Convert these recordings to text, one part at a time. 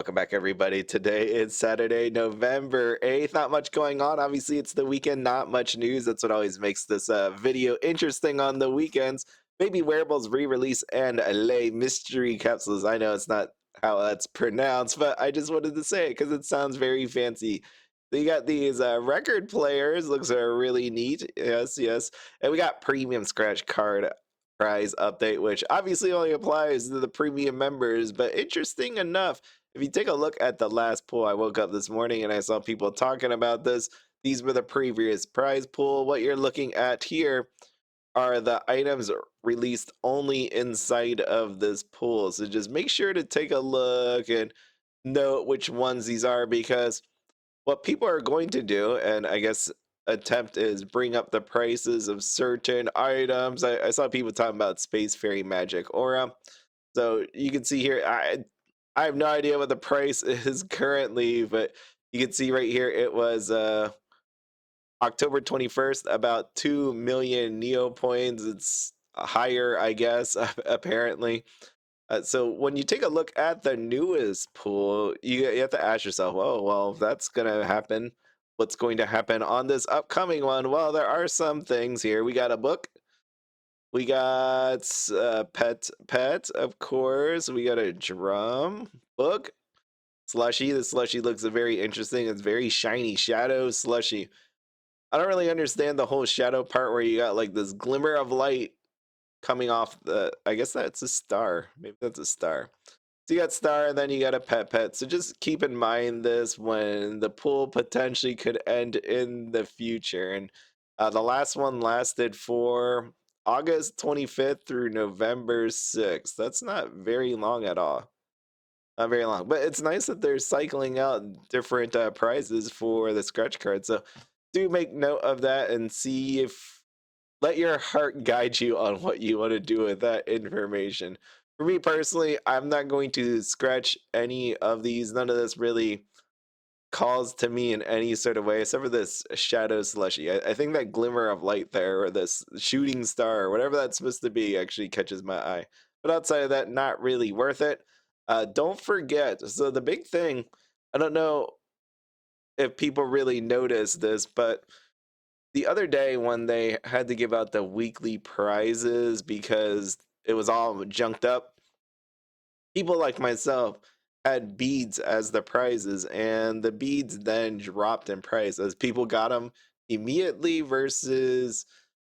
Welcome back, everybody. Today is Saturday, November 8th. Not much going on. Obviously, it's the weekend, not much news. That's what always makes this video interesting on the weekends. Maybe wearables re-release and lay mystery capsules. I know it's not how that's pronounced, but I just wanted to say it because it sounds very fancy. So you got these record players. Looks really neat. Yes, yes. And we got premium scratch card prize update, which obviously only applies to the premium members, but interesting enough, if you take a look at the last pool, I woke up this morning and I saw people talking about this. These were the previous prize pool. What you're looking at here are the items released only inside of this pool. So just make sure to take a look and note which ones these are, because what people are going to do, and I guess attempt, is bring up the prices of certain items. I saw people talking about Space Fairy Magic Aura. So you can see here, I have no idea what the price is currently, but you can see right here it was October 21st, about 2 million Neo points. It's higher, I guess, apparently. So when you take a look at the newest pool, you have to ask yourself, oh, well, if that's going to happen, what's going to happen on this upcoming one? Well, there are some things here. We got a book. We got Petpet, of course. We got a drum book. Slushy. The slushy looks very interesting. It's very shiny shadow slushy. I don't really understand the whole shadow part where you got like this glimmer of light coming off the, I guess that's a star. Maybe that's a star. So you got star and then you got a pet. So just keep in mind this when the pool potentially could end in the future. And the last one lasted for August 25th through November 6th. That's not very long at all. Not very long, but it's nice that they're cycling out different prizes for the scratch card. So do make note of that and see if, let your heart guide you on what you want to do with that information. For me personally, I'm not going to scratch any of these. None of this really calls to me in any sort of way, except for this shadow slushy. I think that glimmer of light there, or this shooting star, or whatever that's supposed to be, actually catches my eye. But outside of that, not really worth it. Don't forget, so the big thing, I don't know if people really notice this, but the other day when they had to give out the weekly prizes because it was all junked up, people like myself had beads as the prizes, and the beads then dropped in price as people got them immediately versus,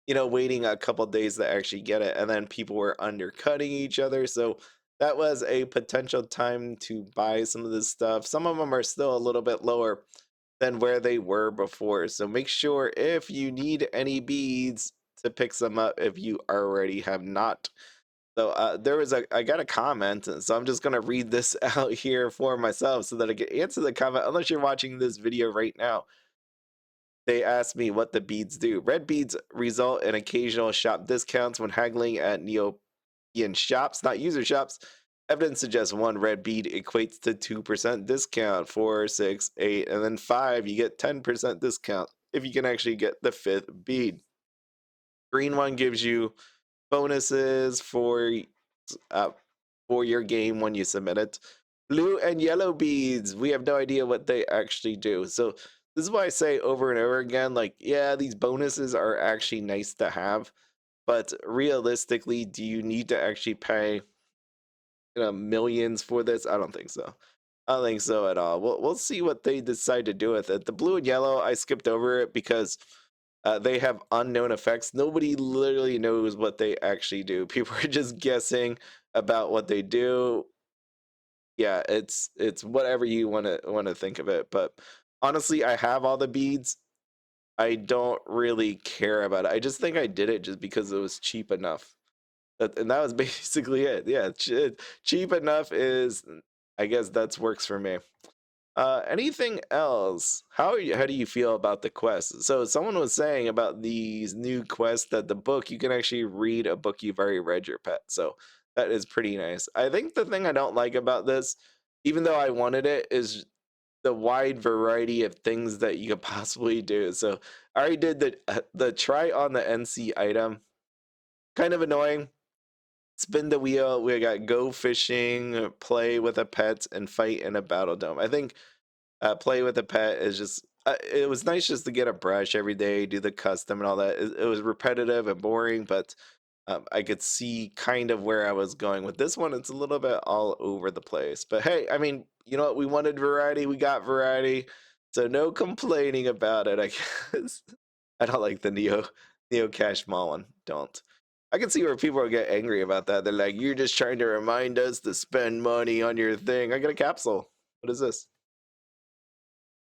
waiting a couple days to actually get it, and then people were undercutting each other. So that was a potential time to buy some of this stuff. Some of them are still a little bit lower than where they were before, so make sure if you need any beads to pick some up if you already have not. So I got a comment, so I'm just gonna read this out here for myself so that I can answer the comment. Unless you're watching this video right now, they asked me what the beads do. Red beads result in occasional shop discounts when haggling at Neopian shops, not user shops. Evidence suggests one red bead equates to 2% discount, 4, 6, 8, and then 5. You get 10% discount if you can actually get the fifth bead. Green one gives you bonuses uh, for your game when you submit it. Blue and yellow beads, we have no idea what they actually do. So this is why I say over and over again, like, yeah, these bonuses are actually nice to have, but realistically, do you need to actually pay, millions for this? I don't think so. I don't think so at all. We'll see what they decide to do with it. The blue and yellow, I skipped over it because they have unknown effects. Nobody literally knows what they actually do. People are just guessing about what they do. Yeah, it's whatever you want to think of it. But honestly, I have all the beads. I don't really care about it. I just think I did it just because it was cheap enough. And that was basically it. Yeah, cheap enough is, I guess that's works for me. Anything else? How do you feel about the quest? So someone was saying about these new quests that the book, you can actually read a book you've already read, your pet. So that is pretty nice. I think the thing I don't like about this, even though I wanted it, is the wide variety of things that you could possibly do. So I already did the try on the NC item. Kind of annoying. spin the wheel. We got go fishing, play with a pet, and fight in a battle dome. I think play with a pet is just it was nice just to get a brush every day, do the custom and all that. It was repetitive and boring, but I could see kind of where I was going with this one. It's a little bit all over the place, but hey, I mean, you know what? We wanted variety, we got variety, so no complaining about it, I guess. I don't like the Neo Cash Mall one. Don't. I can see where people will get angry about that. They're like, "You're just trying to remind us to spend money on your thing." I get a capsule. What is this?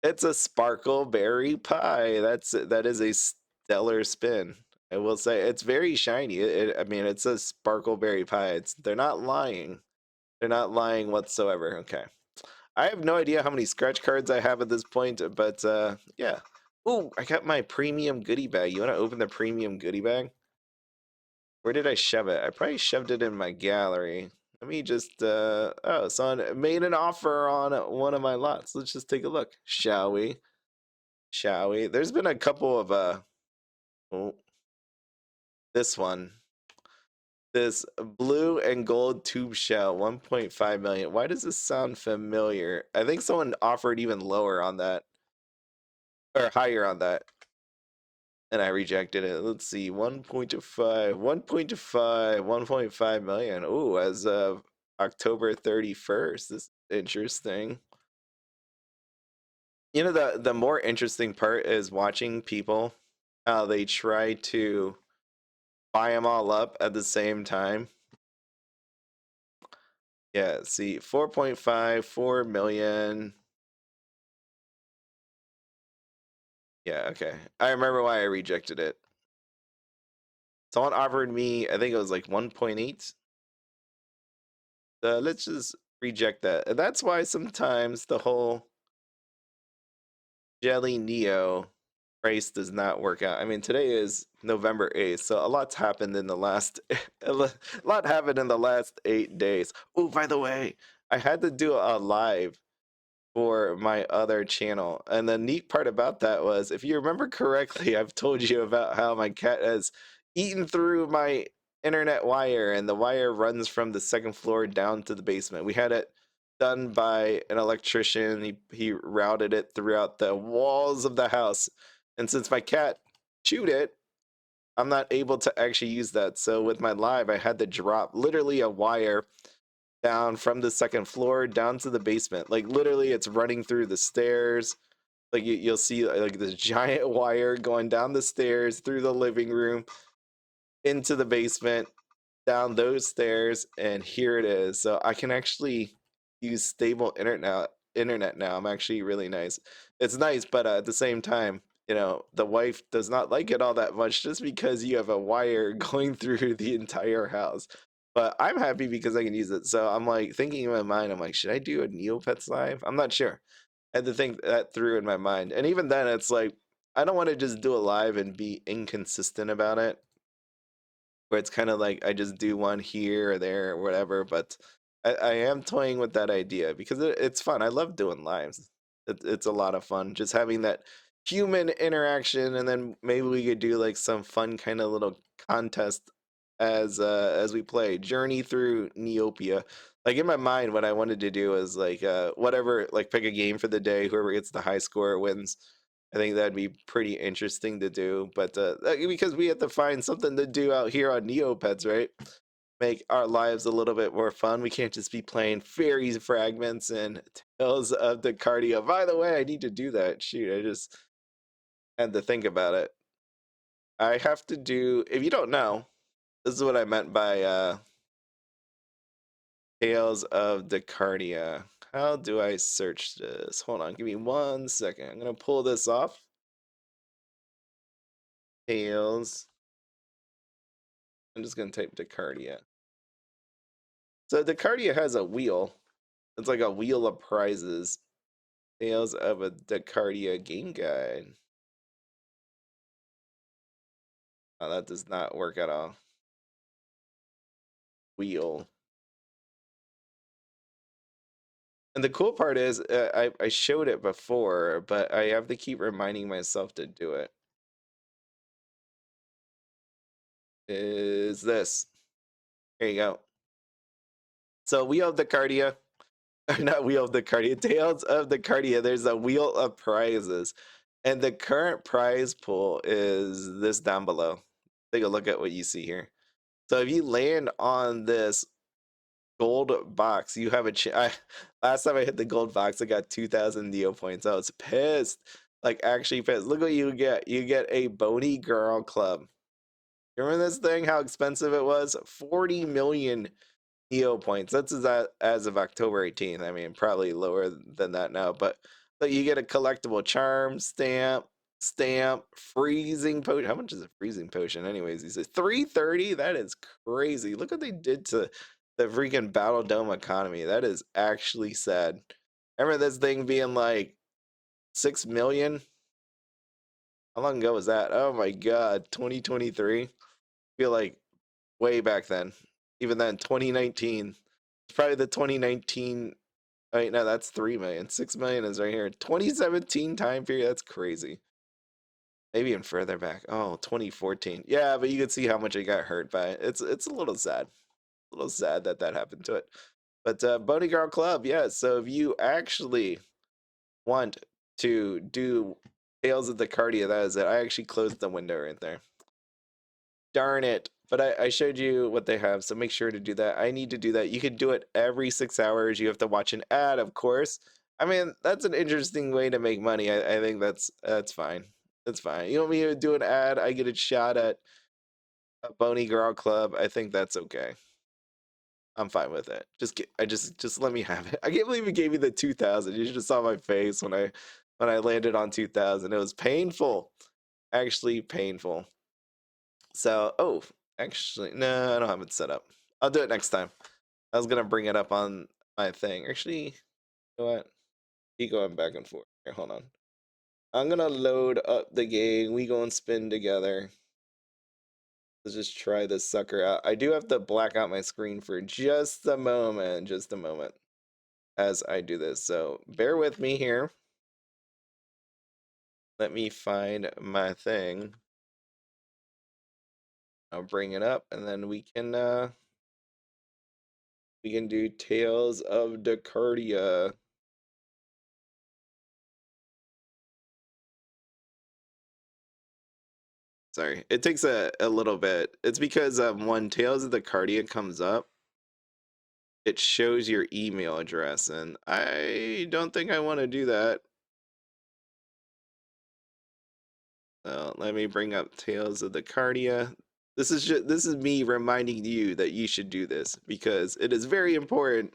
It's a sparkle berry pie. That is a stellar spin. I will say it's very shiny. I mean, it's a sparkle berry pie. They're not lying. They're not lying whatsoever. Okay. I have no idea how many scratch cards I have at this point, but yeah. Oh, I got my premium goodie bag. You want to open the premium goodie bag? Where did I shove it? I probably shoved it in my gallery. Let me just oh, someone made an offer on one of my lots. Let's just take a look, shall we? Shall we? There's been a couple of oh, this one. This blue and gold tube shell, 1.5 million. Why does this sound familiar? I think someone offered even lower on that or higher on that. And I rejected it. Let's see, 1.5, 1.5, 1.5 million. Oh, as of October 31st. This is interesting. You know, the more interesting part is watching people how they try to buy them all up at the same time. Yeah, see, 4.5, 4 million. Yeah, okay. I remember why I rejected it. Someone offered me, I think it was like 1.8. Let's just reject that. And that's why sometimes the whole Jelly Neo price does not work out. I mean, today is November 8th, so a lot's happened in the last lot happened in the last 8 days. Oh, by the way, I had to do a live for my other channel. And the neat part about that was, if you remember correctly, I've told you about how my cat has eaten through my internet wire, and the wire runs from the second floor down to the basement. We had it done by an electrician. He routed it throughout the walls of the house. And since my cat chewed it, I'm not able to actually use that. So with my live, I had to drop literally a wire down from the second floor down to the basement. Like literally, it's running through the stairs. Like you'll see like this giant wire going down the stairs through the living room into the basement, down those stairs, and here it is. So I can actually use stable internet now. I'm actually really nice. It's nice, but at the same time, you know, the wife does not like it all that much just because you have a wire going through the entire house. But I'm happy because I can use it. So I'm like thinking in my mind, I'm like, should I do a Neopets live? I'm not sure. I had to think that through in my mind. And even then, it's like, I don't want to just do a live and be inconsistent about it, where it's kind of like I just do one here or there or whatever. But I am toying with that idea because it's fun. I love doing lives. It's a lot of fun just having that human interaction, and then maybe we could do like some fun kind of little contest as we play Journey through Neopia. Like in my mind, what I wanted to do is like whatever, like pick a game for the day. Whoever gets the high score wins. I think that'd be pretty interesting to do, but because we have to find something to do out here on Neopets, right? Make our lives a little bit more fun. We can't just be playing Faerie Fragments and Tales of Dacardia. By the way, I need to do that. Shoot, I just had to think about it. I have to do, if you don't know, this is what I meant by Tales of Dacardia. How do I search this? Hold on, give me 1 second. I'm going to pull this off. Tales. I'm just going to type Dacardia. So Dacardia has a wheel. It's like a wheel of prizes. Tales of a Dacardia game guide. Oh, that does not work at all. Wheel. And the cool part is, I showed it before, but I have to keep reminding myself to do it. Is this. There you go. So Wheel of Dacardia, not Wheel of Dacardia, Tales of Dacardia. There's a wheel of prizes, and the current prize pool is this down below. Take a look at what you see here. So if you land on this gold box, you have a last time I hit the gold box, I got 2,000 Neo points. I was pissed, like actually pissed. Look what you get. You get a Bony Girl Club. Remember this thing? How expensive it was? 40 million Neo points. That's as of October 18th. I mean, probably lower than that now, but you get a collectible charm stamp, freezing potion. How much is a freezing potion anyways? He says 330. That is crazy. Look what they did to the freaking Battle Dome economy. That is actually sad. Remember this thing being like 6 million? How long ago was that? Oh my god, 2023. Feel like way back then. Even then, 2019. It's probably the 2019. Wait, no, that's 3 million. 6 million is right here. 2017 time period. That's crazy. Maybe even further back. Oh, 2014. Yeah, but you can see how much it got hurt by. It's a little sad. A little sad that that happened to it. But Bony Girl Club, yeah. So if you actually want to do Tales of Dacardia, that is it. I actually closed the window right there. Darn it. But I showed you what they have, so make sure to do that. I need to do that. You can do it every 6 hours. You have to watch an ad, of course. I mean, that's an interesting way to make money. I think that's fine. That's fine. You want me to do an ad? I get a shot at a Bony Girl Club. I think that's okay. I'm fine with it. Just let me have it. I can't believe you gave me the 2,000. You should have saw my face when I landed on 2,000. It was painful. Actually painful. So, oh, actually, no, I don't have it set up. I'll do it next time. I was gonna bring it up on my thing. Actually, you know what? Keep going back and forth. Here, hold on. I'm gonna load up the game. We go and spin together. Let's just try this sucker out. I do have to black out my screen for just a moment, as I do this. So bear with me here. Let me find my thing. I'll bring it up, and then we can do Tales of Dacardia. Sorry, it takes a little bit. It's because when Tales of Dacardia comes up, it shows your email address, and I don't think I want to do that. So let me bring up Tales of Dacardia. This is me reminding you that you should do this because it is very important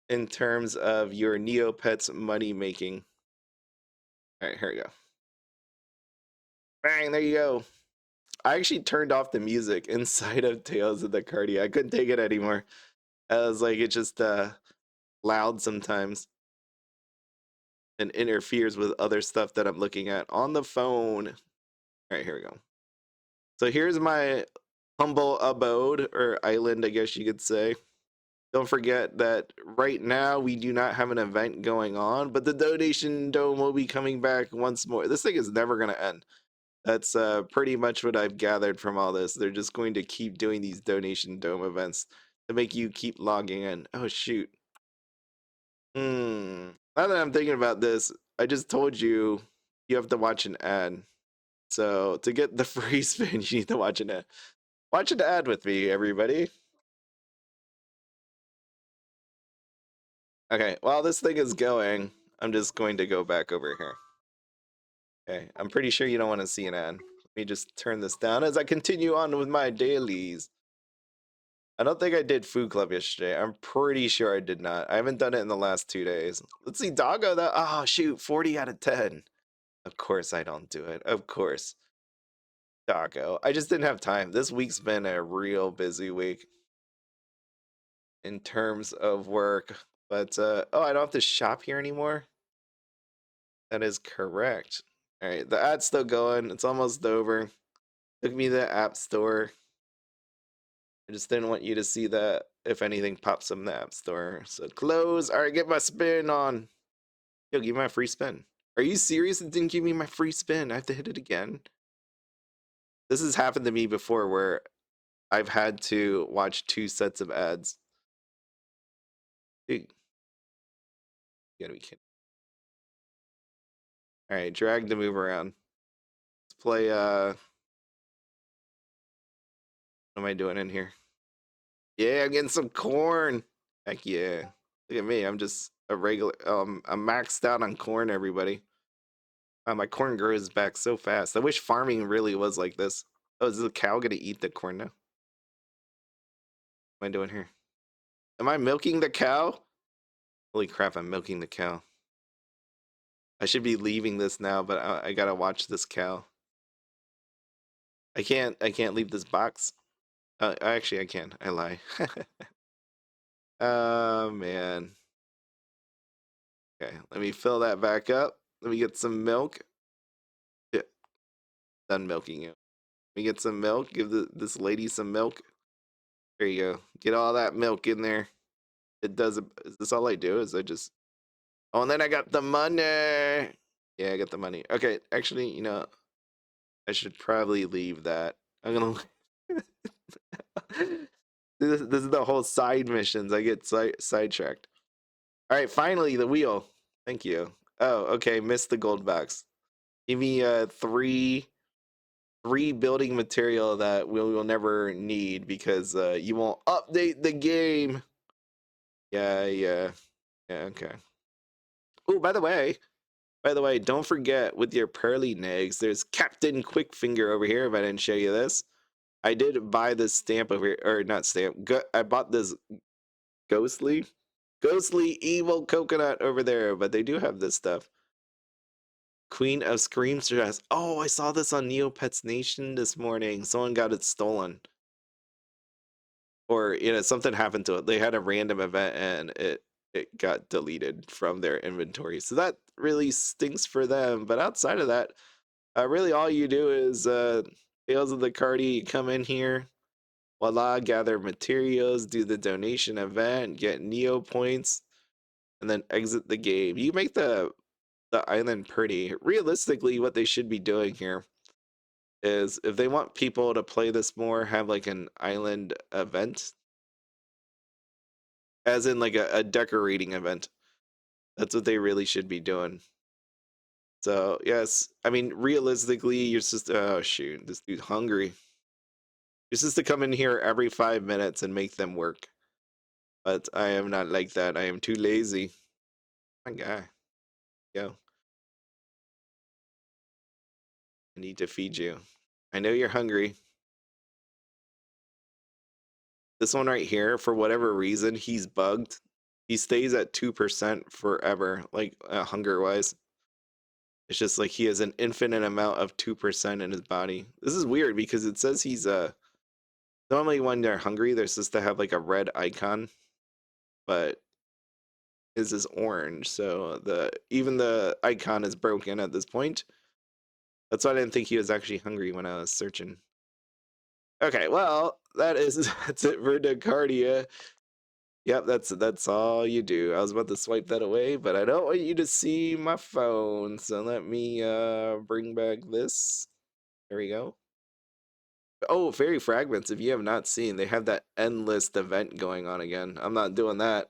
in terms of your Neopets money making. All right, here we go. Bang, there you go. I actually turned off the music inside of Tales of Dacardia. I couldn't take it anymore. I was like, it just loud sometimes and interferes with other stuff that I'm looking at on the phone. All right, here we go. So here's my humble abode or island, I guess you could say. Don't forget that right now we do not have an event going on, but the donation dome will be coming back once more. This thing is never going to end. That's pretty much what I've gathered from all this. They're just going to keep doing these donation dome events to make you keep logging in. Oh, shoot. Now that I'm thinking about this, I just told you you have to watch an ad. So to get the free spin, you need to watch an ad. Watch an ad with me, everybody. Okay, while this thing is going, I'm just going to go back over here. Okay, I'm pretty sure you don't want to see an ad. Let me just turn this down as I continue on with my dailies. I don't think I did Food Club yesterday. I'm pretty sure I did not. I haven't done it in the last 2 days. Let's see, Doggo, that, oh shoot, 40 out of 10. Of course I don't do it. Of course. Doggo. I just didn't have time. This week's been a real busy week in terms of work. But, oh, I don't have to shop here anymore? That is correct. All right, the ad's still going. It's almost over. Took me to the App Store. I just didn't want you to see that if anything pops up in the App Store. So close. All right, get my spin on. Yo, give me my free spin. Are you serious? It didn't give me my free spin. I have to hit it again. This has happened to me before where I've had to watch 2 sets of ads. Dude, you gotta be kidding. All right, drag to move around. Let's play. What am I doing in here? Yeah, I'm getting some corn. Heck yeah! Look at me. I'm just a regular. I'm maxed out on corn. Everybody. My corn grows back so fast. I wish farming really was like this. Oh, is the cow gonna eat the corn now? What am I doing here? Am I milking the cow? Holy crap! I'm milking the cow. I should be leaving this now, but I gotta watch this cow. I can't leave this box. Actually, I can. I lie. Oh man. Okay, let me fill that back up. Let me get some milk. Yeah, done milking you. Let me get some milk. Give this lady some milk. There you go. Get all that milk in there. It does. Is this all I do? Is I just? Oh, and then I got the money. Yeah, I got the money. Okay, actually, I should probably leave that. I'm gonna. This is the whole side missions. I get sidetracked. All right, finally the wheel. Thank you. Oh, okay. Missed the gold box. Give me three building material that we will never need because you won't update the game. Yeah. Okay. Oh, by the way, don't forget with your pearly nags, there's Captain Quickfinger over here. If I didn't show you this, I did buy this stamp over here, or not stamp. I bought this ghostly evil coconut over there, but they do have this stuff. Queen of Screams dress. Oh, I saw this on Neopets Nation this morning. Someone got it stolen. Or, something happened to it. They had a random event and it got deleted from their inventory. So that really stinks for them. But outside of that, really all you do is Tales of the Cardi, you come in here, voila, gather materials, do the donation event, get Neo points, and then exit the game. You make the island pretty. Realistically, what they should be doing here is if they want people to play this more, have like an island event, as in like a decorating event. That's what they really should be doing. So yes, I mean realistically, you're just oh shoot, this dude's hungry. You're just to come in here every 5 minutes and make them work. But I am not like that. I am too lazy. My guy, yo, I need to feed you. I know you're hungry. This one right here, for whatever reason, he's bugged. He stays at 2% forever, like hunger wise. It's just like he has an infinite amount of 2% in his body. This is weird because it says he's normally when they're hungry, they're supposed to have like a red icon, but his is orange, so even the icon is broken at this point. That's why I didn't think he was actually hungry when I was searching. Okay, well, that's it for Dacardia. Yep, that's all you do. I was about to swipe that away, but I don't want you to see my phone. So let me bring back this. There we go. Oh, Faerie Fragments, if you have not seen, they have that endless event going on again. I'm not doing that.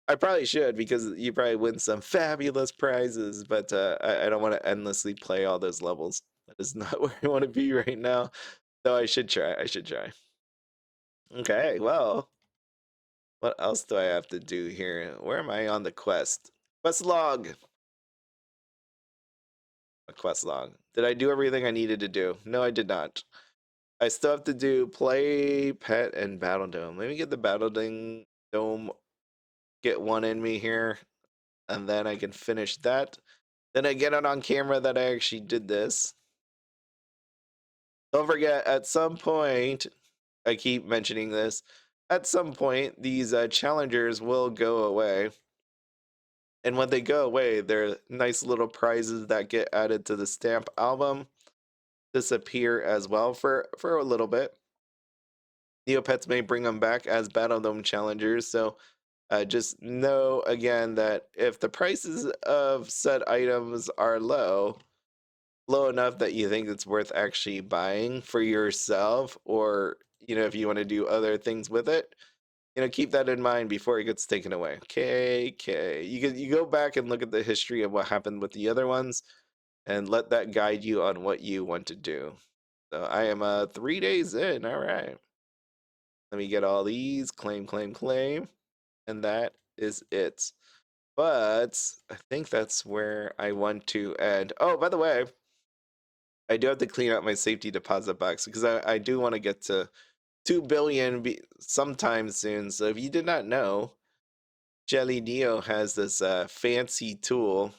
I probably should because you probably win some fabulous prizes, but I don't want to endlessly play all those levels. That is not where I want to be right now. Though I should try. I should try. Okay, well, what else do I have to do here? Where am I on the quest? Quest log. A quest log. Did I do everything I needed to do? No, I did not. I still have to do play, pet, and battle dome. Let me get the battle dome, get one in me here, and then I can finish that. Then I get it on camera that I actually did this. Don't forget, at some point, I keep mentioning this, at some point, these challengers will go away. And when they go away, they're nice little prizes that get added to the stamp album disappear as well for a little bit. Neopets may bring them back as Battle Dome challengers, so just know again that if the prices of said items are low enough that you think it's worth actually buying for yourself or if you want to do other things with it, keep that in mind before it gets taken away. Okay. You go back and look at the history of what happened with the other ones and let that guide you on what you want to do. So I am 3 days in. All right. Let me get all these. Claim, claim, claim. And that is it. But I think that's where I want to end. Oh, by the way, I do have to clean out my safety deposit box because I do want to get to 2 billion sometime soon. So if you did not know, Jelly Neo has this fancy tool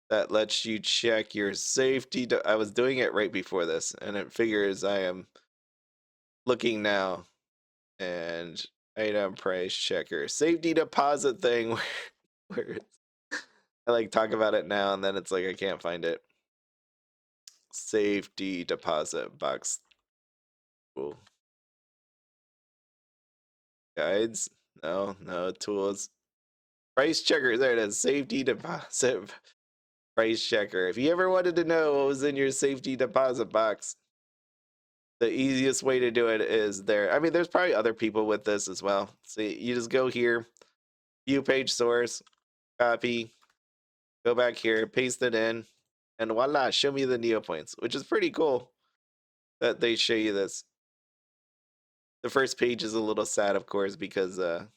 that lets you check your safety. I was doing it right before this, and it figures I am looking now. And item price checker safety deposit thing where I like talk about it now, and then it's like I can't find it. Safety deposit box. Cool. Guides. No tools. Price checker. There it is. Safety deposit price checker. If you ever wanted to know what was in your safety deposit box, the easiest way to do it is there. I mean, there's probably other people with this as well. See, you just go here, view page source, copy, go back here, paste it in, and voila, show me the Neopoints, which is pretty cool that they show you this. The first page is a little sad, of course, because are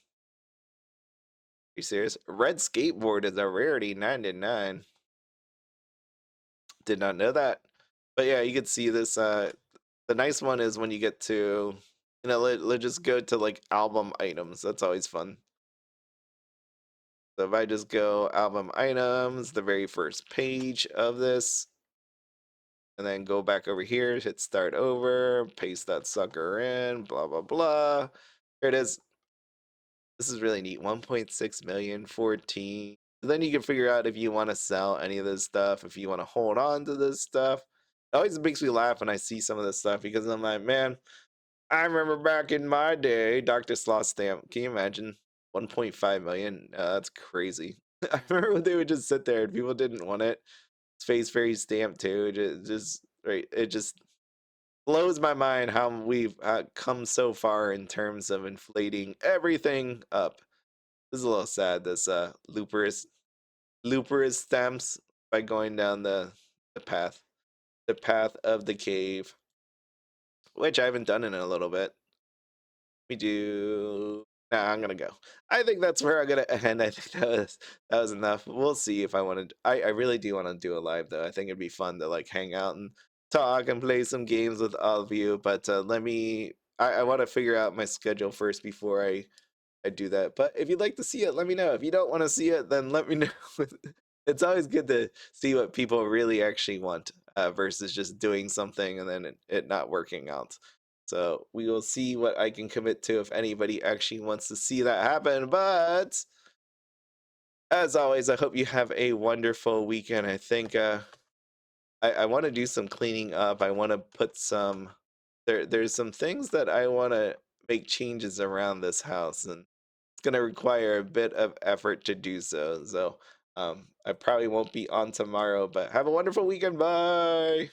you serious? Red skateboard is a rarity, 99. Did not know that. But yeah, you could see this. The nice one is when you get to, let's just go to like album items. That's always fun. So if I just go album items, the very first page of this, and then go back over here, hit start over, paste that sucker in, blah, blah, blah. Here it is. This is really neat. 1.6 million, 14. Then you can figure out if you want to sell any of this stuff, if you want to hold on to this stuff. It always makes me laugh when I see some of this stuff because I'm like, man, I remember back in my day, Dr. Sloth stamp. Can you imagine? 1.5 million? That's crazy. I remember when they would just sit there and people didn't want it. Space Fairy stamp too. It just blows my mind how we've come so far in terms of inflating everything up. This is a little sad. This Looper's stamps by going down the path of the cave, which I haven't done in a little bit. We do. Nah, I'm gonna go. I think that's where I'm gonna end. I think that was enough. We'll see if I want to. I really do want to do a live though. I think it'd be fun to like hang out and talk and play some games with all of you. But let me. I want to figure out my schedule first before I do that. But if you'd like to see it, let me know. If you don't want to see it, then let me know. It's always good to see what people really actually want versus just doing something and then it not working out. So we will see what I can commit to if anybody actually wants to see that happen. But as always, I hope you have a wonderful weekend. I think I want to do some cleaning up. I want to put some there's some things that I want to make changes around this house, and it's going to require a bit of effort to do so. So I probably won't be on tomorrow, but have a wonderful weekend. Bye.